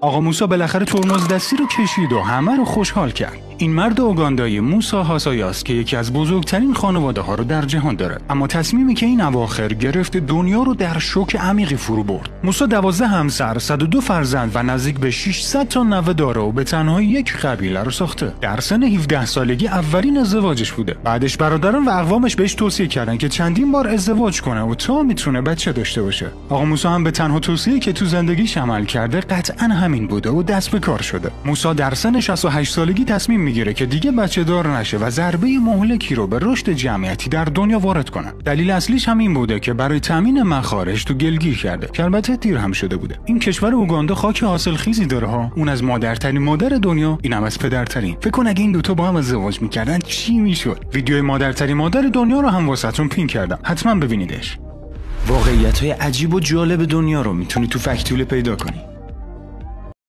آقا موسی بالاخره ترمز دستی رو کشید و همه رو خوشحال کرد. این مرد اوگاندایی موسی هاسایاس که یکی از بزرگترین خانواده ها رو در جهان داره، اما تصمیمی که این اواخر گرفت دنیا رو در شوک عمیقی فرو برد. موسی 12 همسر، 102 فرزند و نزدیک به 600 تا نوه داره و به تنهایی یک قبیله رو ساخته. در سن 17 سالگی اولین ازدواجش بوده. بعدش برادران و اقوامش بهش توصیه کردن که چندین بار ازدواج کنه و تا میتونه بچه داشته باشه. آقا موسی هم به تنها توصیه که تو زندگیش عمل کرده قطعاً همین بوده و دست به کار شده. موسی در سن 68 سالگی تصمیم میگیره که دیگه بچه دار نشه و ضربه مهلکی رو به رشد جمعیتی در دنیا وارد کنه. دلیل اصلیش همین بوده که برای تامین مخارج تو گلگیر کرده که البته دیر هم شده بوده. این کشور اوگاندا خاک حاصلخیزی داره ها، اون از مادرترین مادر دنیا، اینم از پدرترین. فکر کن اگه این دوتا با هم ازدواج میکردن چی میشد. ویدیو مادرترین مادر دنیا رو هم واسهتون پین کردم، حتما ببینیدش. واقعیت‌های عجیب و جالب دنیا رو میتونی تو فکتول پیدا کنی.